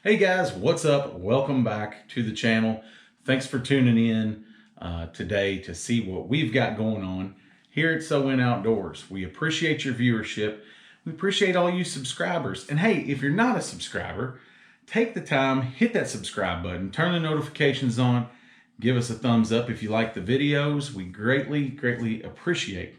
Hey guys, what's up? Welcome back to the channel. Thanks for tuning in today to see what we've got going on here at So In Outdoors. We appreciate your viewership. We appreciate all you subscribers. And hey, if you're not a subscriber, take the time, hit that subscribe button, turn the notifications on, give us a thumbs up if you like the videos. We greatly appreciate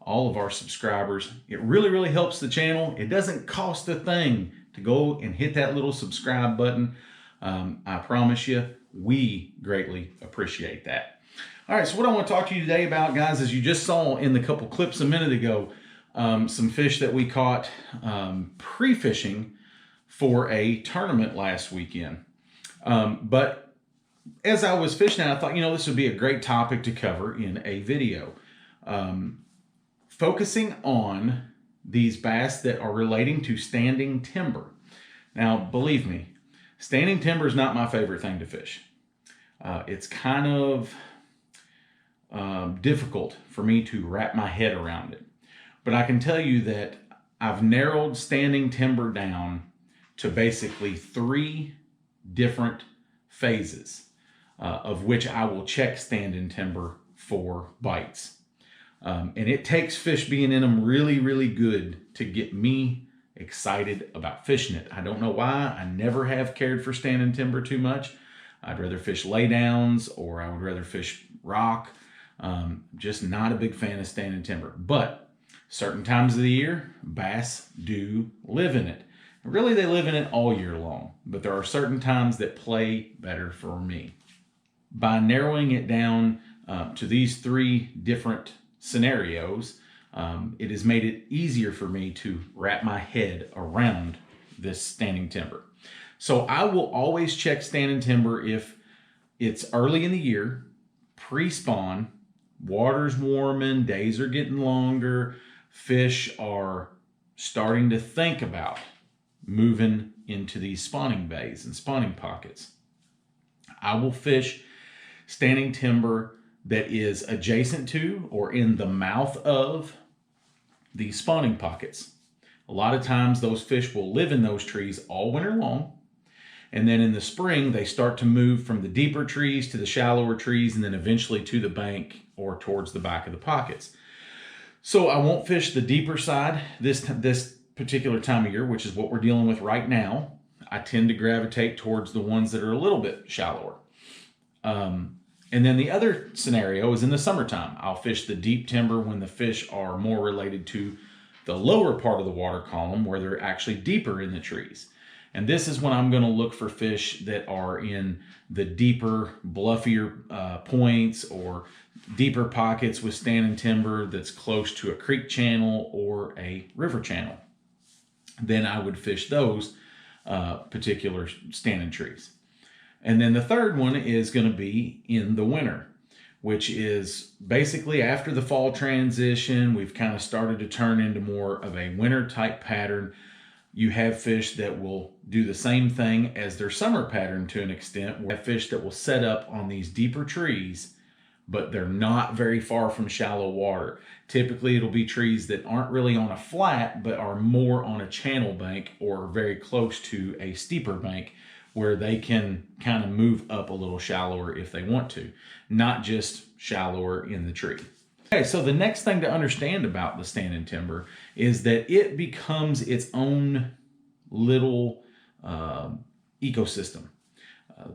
all of our subscribers. It really helps the channel. It doesn't cost a thing to go and hit that little subscribe button. I promise you, we greatly appreciate that. All right, so what I want to talk to you today about, guys, as you just saw in the couple clips a minute ago, some fish that we caught pre-fishing for a tournament last weekend. But as I was fishing, I thought, this would be a great topic to cover in a video. Focusing on these bass that are relating to standing timber. Now, believe me, standing timber is not my favorite thing to fish. It's kind of difficult for me to wrap my head around it. But I can tell you that I've narrowed standing timber down to basically 3 different phases of which I will check standing timber for bites. And it takes fish being in them really good to get me excited about fishing it. I don't know why. I never have cared for standing timber too much. I'd rather fish laydowns, or I would rather fish rock. Just not a big fan of standing timber. But certain times of the year, bass do live in it. Really, they live in it all year long. But there are certain times that play better for me. By narrowing it down to these 3 different scenarios, it has made it easier for me to wrap my head around this standing timber. So I will always check standing timber if it's early in the year, pre-spawn, water's warming, days are getting longer, fish are starting to think about moving into these spawning bays and spawning pockets. I will fish standing timber that is adjacent to or in the mouth of these spawning pockets. A lot of times those fish will live in those trees all winter long. And then in the spring, they start to move from the deeper trees to the shallower trees, and then eventually to the bank or towards the back of the pockets. So I won't fish the deeper side this particular time of year, which is what we're dealing with right now. I tend to gravitate towards the ones that are a little bit shallower. And then the other scenario is in the summertime. I'll fish the deep timber when the fish are more related to the lower part of the water column, where they're actually deeper in the trees. And this is when I'm going to look for fish that are in the deeper, bluffier points or deeper pockets with standing timber that's close to a creek channel or a river channel. Then I would fish those particular standing trees. And then the third one is going to be in the winter, which is basically after the fall transition. We've kind of started to turn into more of a winter type pattern. You have fish that will do the same thing as their summer pattern to an extent. We have fish that will set up on these deeper trees, but they're not very far from shallow water. Typically, it'll be trees that aren't really on a flat, but are more on a channel bank or very close to a steeper bank, where they can kind of move up a little shallower if they want to, not just shallower in the tree. Okay, so the next thing to understand about the standing timber is that it becomes its own little ecosystem.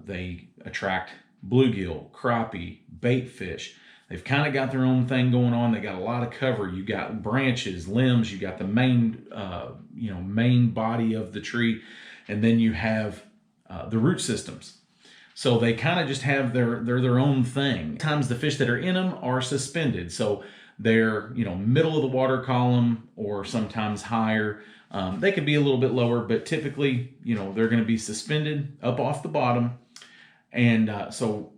They attract bluegill, crappie, bait fish. They've kind of got their own thing going on. They got a lot of cover. You got branches, limbs, you got the main, main body of the tree, and then you have the root systems. So they kind of just have their own thing. Sometimes the fish that are in them are suspended. So they're, middle of the water column or sometimes higher. They could be a little bit lower, but typically, they're going to be suspended up off the bottom. And so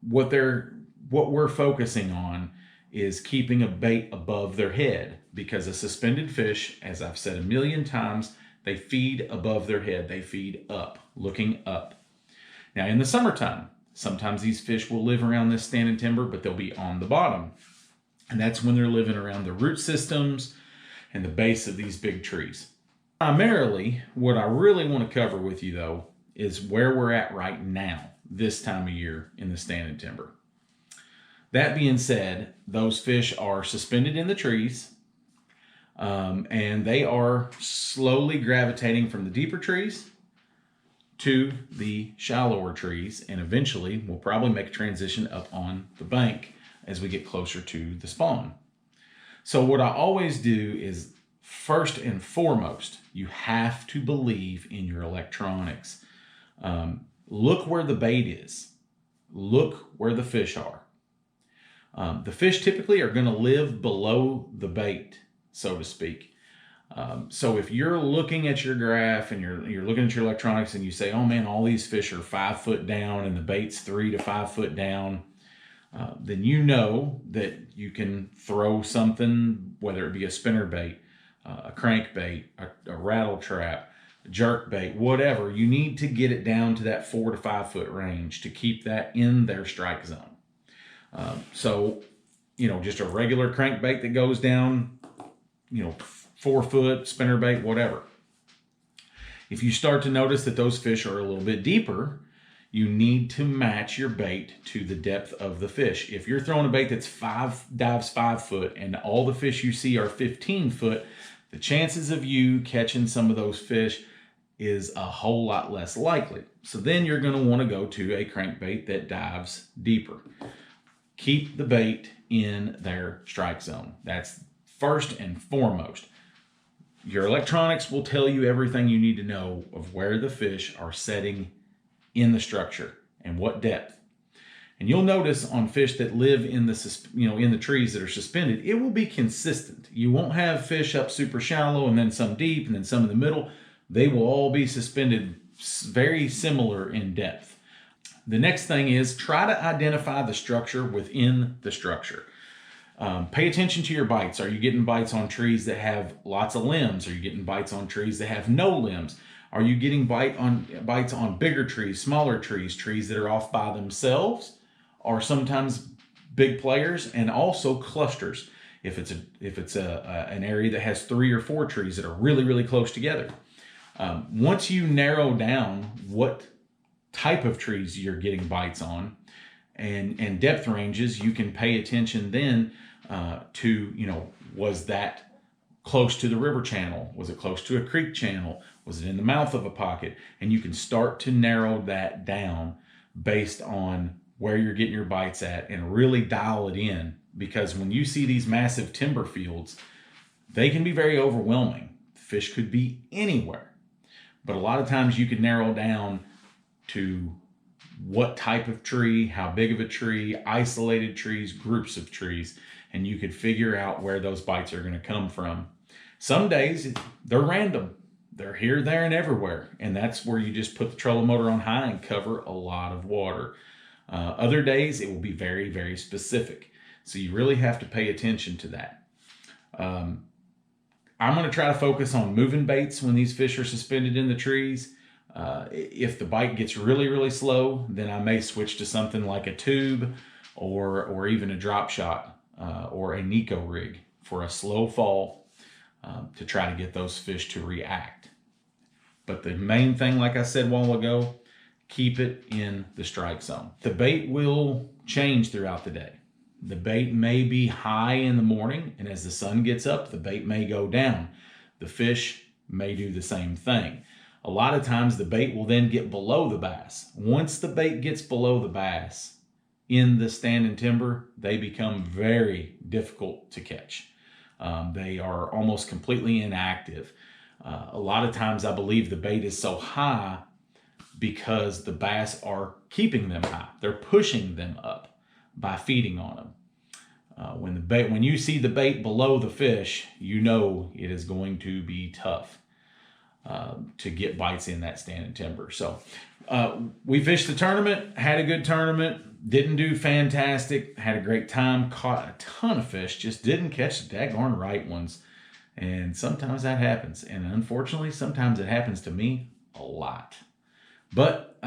what we're focusing on is keeping a bait above their head, because a suspended fish, as I've said a million times, they feed above their head. They feed up, looking up. Now in the summertime, sometimes these fish will live around this standing timber, but they'll be on the bottom. And that's when they're living around the root systems and the base of these big trees. Primarily, what I really want to cover with you though is where we're at right now, this time of year in the standing timber. That being said, those fish are suspended in the trees, and they are slowly gravitating from the deeper trees to the shallower trees, and eventually we'll probably make a transition up on the bank as we get closer to the spawn. So what I always do is, first and foremost, you have to believe in your electronics. Look where the bait is. Look where the fish are. The fish typically are going to live below the bait, so to speak. So if you're looking at your graph and you're looking at your electronics and you say, oh man, all these fish are 5 foot down and the bait's 3 to 5 foot down, then you know that you can throw something, whether it be a spinner bait, a crank bait, a rattle trap, a jerk bait, whatever. You need to get it down to that 4 to 5 foot range to keep that in their strike zone. So, just a regular crankbait that goes down, 4 foot, spinner bait, whatever. If you start to notice that those fish are a little bit deeper, you need to match your bait to the depth of the fish. If you're throwing a bait that's dives 5 foot and all the fish you see are 15 foot, the chances of you catching some of those fish is a whole lot less likely. So then you're going to want to go to a crankbait that dives deeper. Keep the bait in their strike zone. That's first and foremost. Your electronics will tell you everything you need to know of where the fish are setting in the structure and what depth. And you'll notice on fish that live in the trees that are suspended, it will be consistent. You won't have fish up super shallow and then some deep and then some in the middle. They will all be suspended very similar in depth. The next thing is try to identify the structure within the structure. Pay attention to your bites. Are you getting bites on trees that have lots of limbs? Are you getting bites on trees that have no limbs? Are you getting bites on bigger trees, smaller trees, trees that are off by themselves, or sometimes big players, and also clusters? If it's an area that has 3 or 4 trees that are really, really close together. Once you narrow down what type of trees you're getting bites on and depth ranges, you can pay attention then to, was that close to the river channel? Was it close to a creek channel? Was it in the mouth of a pocket? And you can start to narrow that down based on where you're getting your bites at and really dial it in. Because when you see these massive timber fields, they can be very overwhelming. Fish could be anywhere. But a lot of times you can narrow down to what type of tree, how big of a tree, isolated trees, groups of trees, and you could figure out where those bites are going to come from. Some days they're random. They're here, there, and everywhere. And that's where you just put the trolling motor on high and cover a lot of water. Other days it will be very, very specific. So you really have to pay attention to that. I'm going to try to focus on moving baits when these fish are suspended in the trees. If the bite gets really, really slow, then I may switch to something like a tube or even a drop shot or a Nico rig for a slow fall to try to get those fish to react. But the main thing, like I said a while ago, keep it in the strike zone. The bait will change throughout the day. The bait may be high in the morning, and as the sun gets up, the bait may go down. The fish may do the same thing. A lot of times the bait will then get below the bass. Once the bait gets below the bass in the standing timber, they become very difficult to catch. They are almost completely inactive. A lot of times I believe the bait is so high because the bass are keeping them high. They're pushing them up by feeding on them. When you see the bait below the fish, you know it is going to be tough to get bites in that standing timber. So we fished the tournament, had a good tournament, didn't do fantastic, had a great time, caught a ton of fish, just didn't catch the daggone right ones. And sometimes that happens. And unfortunately, sometimes it happens to me a lot. But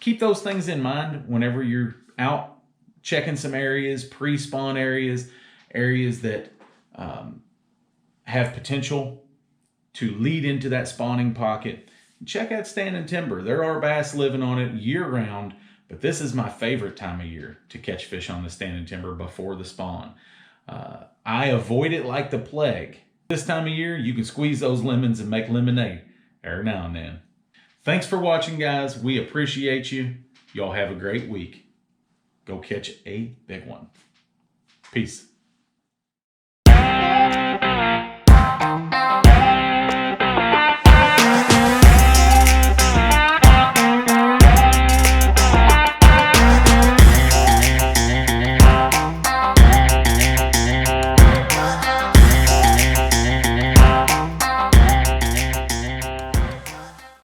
keep those things in mind whenever you're out checking some areas, pre-spawn areas that have potential to lead into that spawning pocket. check out standing timber. There are bass living on it year round, but this is my favorite time of year to catch fish on the standing timber before the spawn. I avoid it like the plague. This time of year, you can squeeze those lemons and make lemonade every now and then. Thanks for watching, guys. We appreciate you. Y'all have a great week. Go catch a big one. Peace.